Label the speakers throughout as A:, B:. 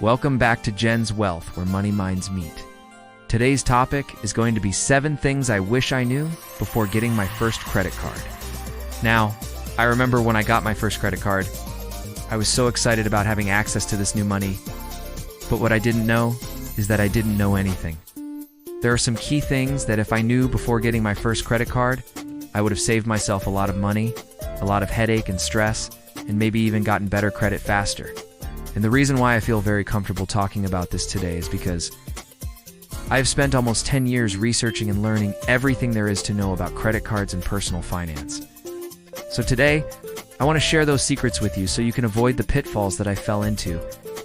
A: Welcome back to Jen's Wealth, where money minds meet. Today's topic is going to be 7 things I wish I knew before getting my first credit card. Now, I remember when I got my first credit card, I was so excited about having access to this new money, but what I didn't know is that I didn't know anything. There are some key things that if I knew before getting my first credit card, I would have saved myself a lot of money, a lot of headache and stress, and maybe even gotten better credit faster. And the reason why I feel very comfortable talking about this today is because I've spent almost 10 years researching and learning everything there is to know about credit cards and personal finance. So today, I want to share those secrets with you so you can avoid the pitfalls that I fell into,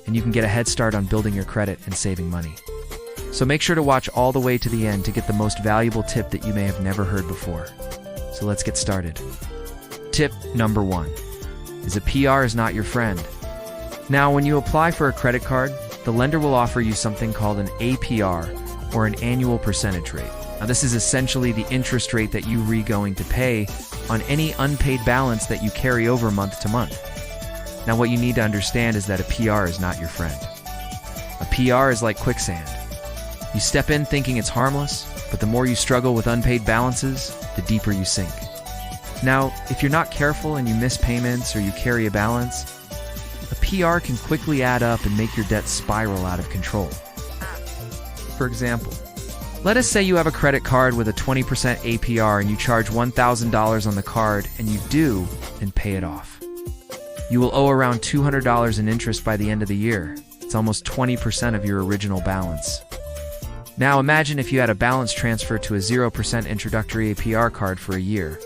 A: and you can get a head start on building your credit and saving money. So make sure to watch all the way to the end to get the most valuable tip that you may have never heard before. So let's get started. Tip number 1 is a PR is not your friend. Now, when you apply for a credit card, the lender will offer you something called an APR, or an annual percentage rate. Now, this is essentially the interest rate that you are going to pay on any unpaid balance that you carry over month to month. Now, what you need to understand is that a PR is not your friend. A PR is like quicksand. You step in thinking it's harmless, but the more you struggle with unpaid balances, the deeper you sink. Now, if you're not careful and you miss payments or you carry a balance, a PR can quickly add up and make your debt spiral out of control. For example, let us say you have a credit card with a 20% APR and you charge $1,000 on the card and you do and pay it off. You will owe around $200 in interest by the end of the year. It's almost 20% of your original balance. Now imagine if you had a balance transfer to a 0% introductory APR card for a year.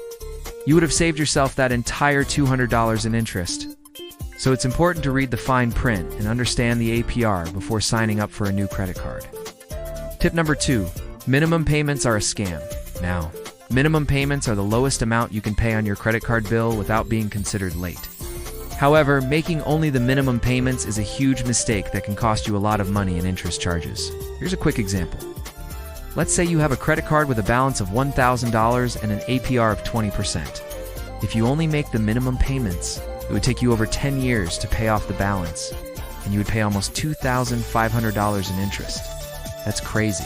A: You would have saved yourself that entire $200 in interest. So it's important to read the fine print and understand the APR before signing up for a new credit card. Tip number 2, minimum payments are a scam. Now, minimum payments are the lowest amount you can pay on your credit card bill without being considered late. However, making only the minimum payments is a huge mistake that can cost you a lot of money in interest charges. Here's a quick example. Let's say you have a credit card with a balance of $1,000 and an APR of 20%. If you only make the minimum payments, it would take you over 10 years to pay off the balance, and you would pay almost $2,500 in interest. That's crazy.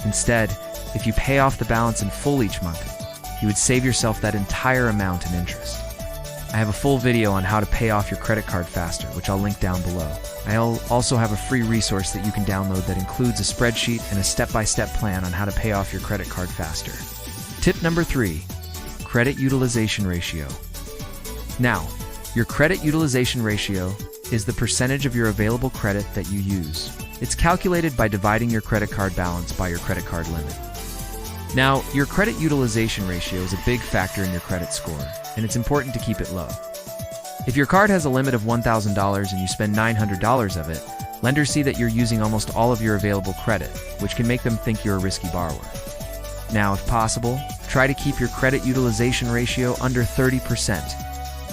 A: Instead, if you pay off the balance in full each month, you would save yourself that entire amount in interest. I have a full video on how to pay off your credit card faster, which I'll link down below. I'll also have a free resource that you can download that includes a spreadsheet and a step-by-step plan on how to pay off your credit card faster. Tip number 3, credit utilization ratio. Now, your credit utilization ratio is the percentage of your available credit that you use. It's calculated by dividing your credit card balance by your credit card limit. Now, your credit utilization ratio is a big factor in your credit score, and it's important to keep it low. If your card has a limit of $1,000 and you spend $900 of it, lenders see that you're using almost all of your available credit, which can make them think you're a risky borrower. Now, if possible, try to keep your credit utilization ratio under 30%,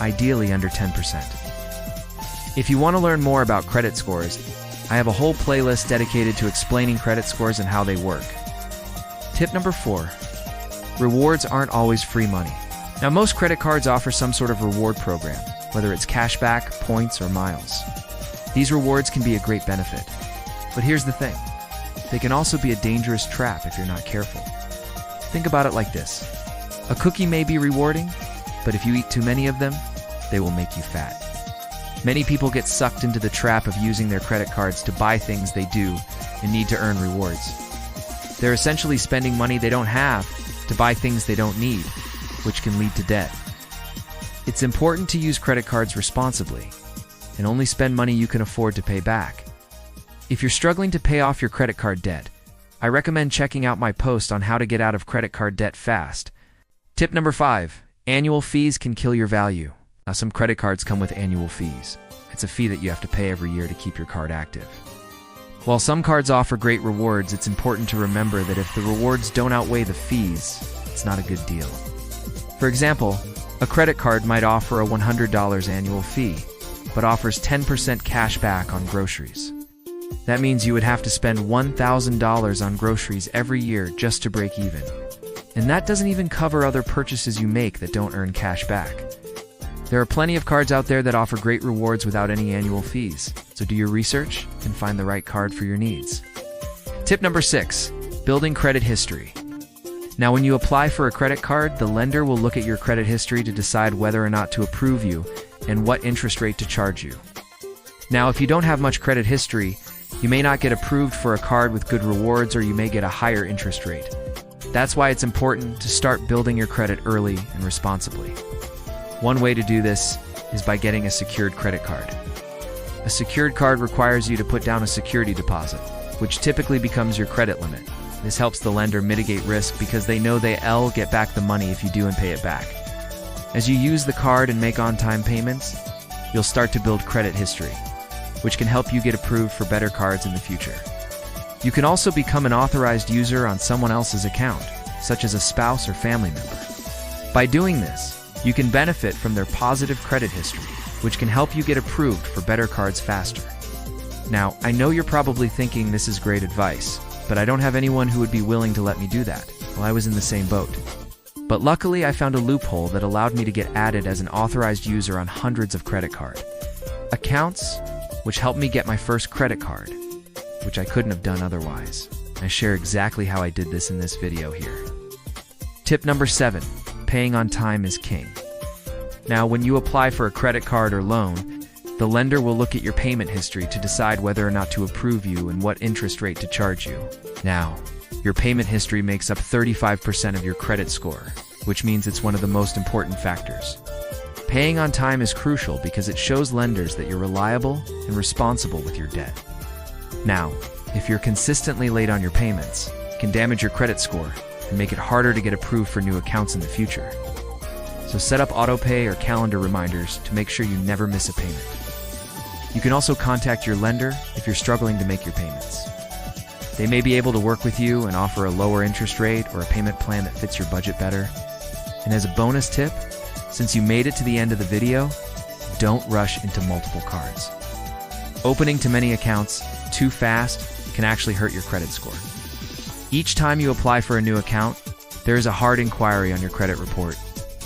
A: ideally under 10%. If you want to learn more about credit scores, I have a whole playlist dedicated to explaining credit scores and how they work. Tip number 4, rewards aren't always free money. Now, most credit cards offer some sort of reward program, whether it's cashback, points, or miles. These rewards can be a great benefit. But here's the thing, they can also be a dangerous trap if you're not careful. Think about it like this. A cookie may be rewarding, but if you eat too many of them, they will make you fat. Many people get sucked into the trap of using their credit cards to buy things they do and need to earn rewards. They're essentially spending money they don't have to buy things they don't need, which can lead to debt. It's important to use credit cards responsibly and only spend money you can afford to pay back. If you're struggling to pay off your credit card debt, I recommend checking out my post on how to get out of credit card debt fast. Tip number 5, annual fees can kill your value. Now, some credit cards come with annual fees. It's a fee that you have to pay every year to keep your card active. While some cards offer great rewards, it's important to remember that if the rewards don't outweigh the fees, it's not a good deal. For example, a credit card might offer a $100 annual fee, but offers 10% cash back on groceries. That means you would have to spend $1,000 on groceries every year just to break even. And that doesn't even cover other purchases you make that don't earn cash back. There are plenty of cards out there that offer great rewards without any annual fees, so do your research and find the right card for your needs. Tip number 6, building credit history. Now, when you apply for a credit card, the lender will look at your credit history to decide whether or not to approve you and what interest rate to charge you. Now, if you don't have much credit history, you may not get approved for a card with good rewards, or you may get a higher interest rate. That's why it's important to start building your credit early and responsibly. One way to do this is by getting a secured credit card. A secured card requires you to put down a security deposit, which typically becomes your credit limit. This helps the lender mitigate risk because they know they'll get back the money if you do and pay it back. As you use the card and make on-time payments, you'll start to build credit history, which can help you get approved for better cards in the future. You can also become an authorized user on someone else's account, such as a spouse or family member. By doing this, you can benefit from their positive credit history, which can help you get approved for better cards faster. Now, I know you're probably thinking this is great advice, but I don't have anyone who would be willing to let me do that. Well, I was in the same boat. But luckily, I found a loophole that allowed me to get added as an authorized user on hundreds of credit card accounts, which helped me get my first credit card, which I couldn't have done otherwise. I share exactly how I did this in this video here. Tip number 7, paying on time is king. Now, when you apply for a credit card or loan, the lender will look at your payment history to decide whether or not to approve you and what interest rate to charge you. Now, your payment history makes up 35% of your credit score, which means it's one of the most important factors. Paying on time is crucial because it shows lenders that you're reliable and responsible with your debt. Now, if you're consistently late on your payments, it can damage your credit score and make it harder to get approved for new accounts in the future. So set up autopay or calendar reminders to make sure you never miss a payment. You can also contact your lender if you're struggling to make your payments. They may be able to work with you and offer a lower interest rate or a payment plan that fits your budget better. And as a bonus tip, since you made it to the end of the video, don't rush into multiple cards. Opening too many accounts too fast can actually hurt your credit score. Each time you apply for a new account, there is a hard inquiry on your credit report,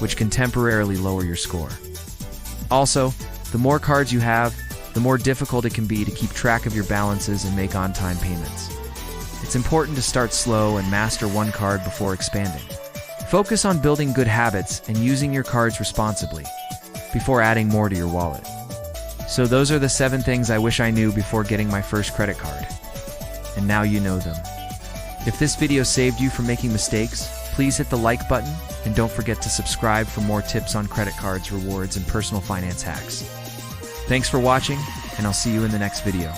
A: which can temporarily lower your score. Also, the more cards you have, the more difficult it can be to keep track of your balances and make on-time payments. It's important to start slow and master one card before expanding. Focus on building good habits and using your cards responsibly before adding more to your wallet. So those are the 7 things I wish I knew before getting my first credit card. And now you know them. If this video saved you from making mistakes, please hit the like button and don't forget to subscribe for more tips on credit cards, rewards, and personal finance hacks. Thanks for watching, and I'll see you in the next video.